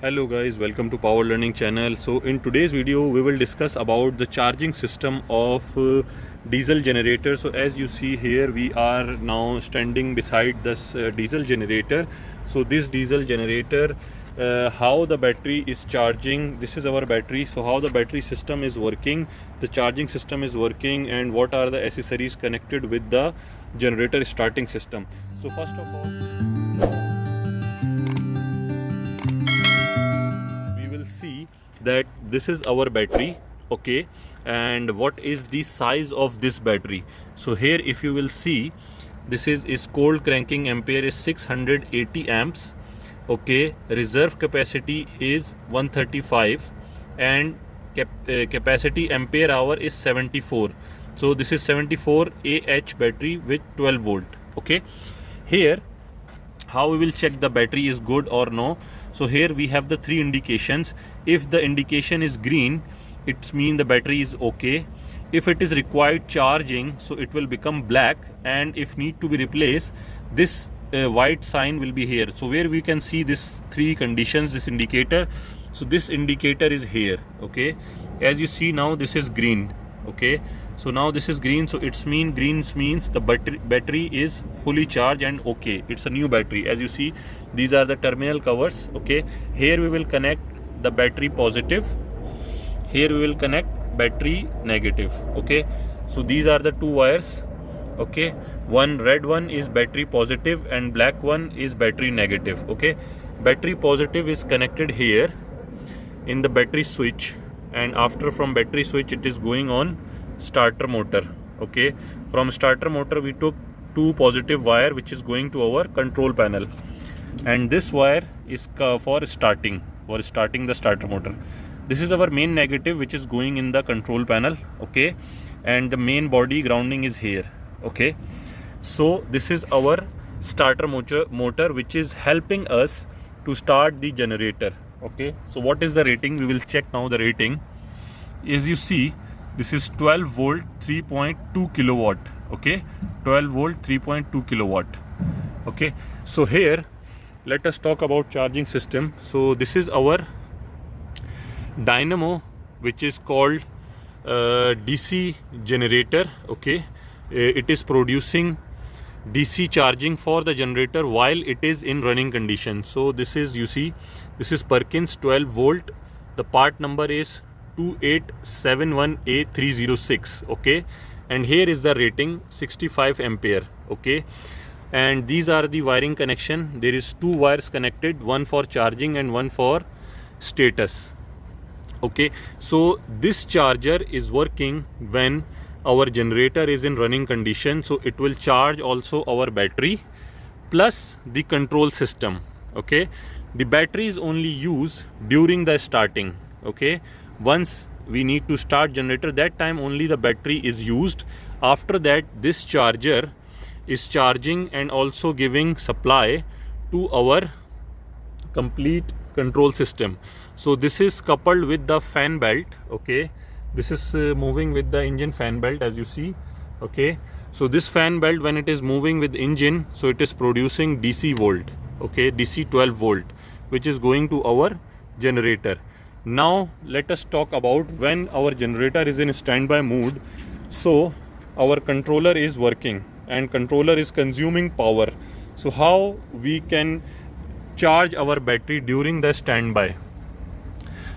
Hello guys, welcome to Power Learning channel. So in today's video we will discuss about the charging system of diesel generator. So as you see here, we are now standing beside this diesel generator. So this diesel generator, how the battery is charging, this is our battery. So how the battery system is working, the charging system is working, and what are the accessories connected with the generator starting system. So first of all, see that this is our battery, okay, and what is the size of this battery. So here if you will see, this is cold cranking ampere is 680 amps, okay, reserve capacity is 135, and capacity ampere hour is 74. So this is 74 Ah battery with 12 volt. Okay, here how we will check the battery is good or no. So here we have the three indications. If the indication is green, it means the battery is okay. If it is required charging, so it will become black, and if need to be replaced, this white sign will be here. So where we can see this three conditions, this indicator. So this indicator is here, okay. As you see now, this is green, okay. So now this is green, so it's green means the battery is fully charged and okay, it's a new battery. As you see, these are the terminal covers, okay. Here we will connect the battery positive, here we will connect battery negative, okay. So these are the two wires, okay. One red one is battery positive and black one is battery negative, okay. Battery positive is connected here in the battery switch, and after from battery switch it is going on starter motor, okay. From starter motor we took two positive wire which is going to our control panel, and this wire is for starting the starter motor. This is our main negative which is going in the control panel, okay, and the main body grounding is here, okay. So this is our starter motor which is helping us to start the generator, okay. So what is the rating? We will check now the rating. As you see, this is 12 volt 3.2 kilowatt, okay, 12 volt 3.2 kilowatt, okay. So here let us talk about charging system. So this is our dynamo which is called DC generator, okay. It is producing DC charging for the generator while it is in running condition. So this is, you see, this is Perkins 12 volt, the part number is 2871A306, okay, and here is the rating 65 ampere, okay. And these are the wiring connection. There is two wires connected, one for charging and one for status, okay. So this charger is working when our generator is in running condition, so it will charge also our battery plus the control system, okay. The battery is only used during the starting, okay. Once we need to start generator, that time only the battery is used. After that, this charger is charging and also giving supply to our complete control system. So this is coupled with the fan belt, okay. This is moving with the engine fan belt, as you see, okay. So this fan belt, when it is moving with engine, so it is producing DC volt, okay, DC 12 volt, which is going to our generator. Now let us talk about when our generator is in standby mode. So our controller is working and controller is consuming power. So how we can charge our battery during the standby?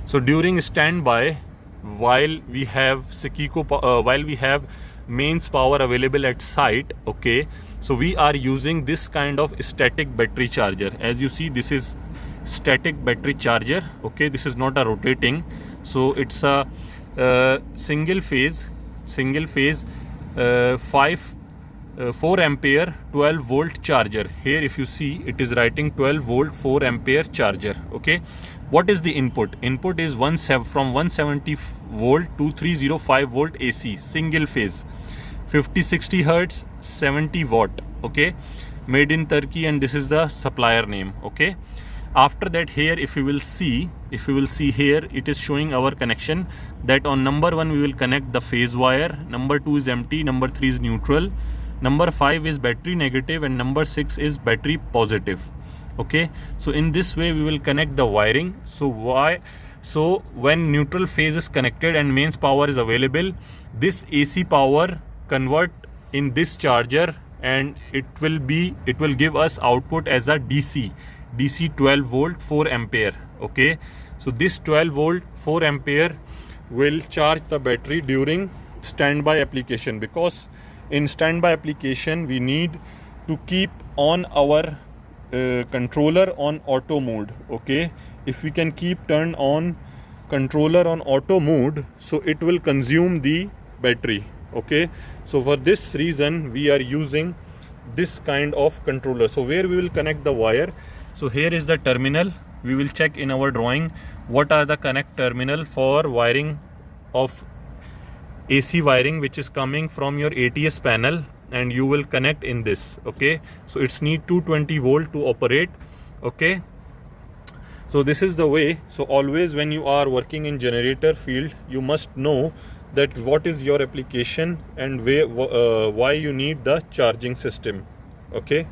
So during standby, while we have while we have mains power available at site, okay, so we are using this kind of static battery charger. As you see, this is static battery charger, okay. This is not a rotating, so it's a single phase 4 ampere 12 volt charger. Here if you see, it is writing 12 volt 4 ampere charger, okay. What is the input? Input is from 170 volt to 305 volt AC, single phase, 50-60 hertz, 70 watt, okay, made in Turkey, and this is the supplier name, okay. After that, here if you will see here, it is showing our connection that on number 1 we will connect the phase wire, number 2 is empty, number 3 is neutral, number 5 is battery negative, and number 6 is battery positive. Okay, so in this way we will connect the wiring. So when neutral phase is connected and mains power is available, this AC power convert in this charger, and it will give us output as a DC 12 volt 4 ampere. Okay, so this 12 volt 4 ampere will charge the battery during standby application, because in standby application we need to keep on our controller on auto mode. Okay, if we can keep turn on controller on auto mode, so it will consume the battery. Okay, so for this reason we are using this kind of controller. So where we will connect the wire, so here is the terminal. We will check in our drawing what are the connect terminal for wiring of AC wiring which is coming from your ATS panel, and you will connect in this. Okay, so it's need 220 volt to operate. Okay, so this is the way. So always when you are working in generator field, you must know that what is your application and why you need the charging system. Okay,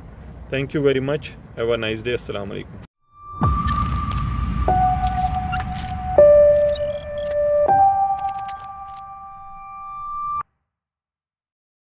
thank you very much. Have a nice day. Assalamu alaikum.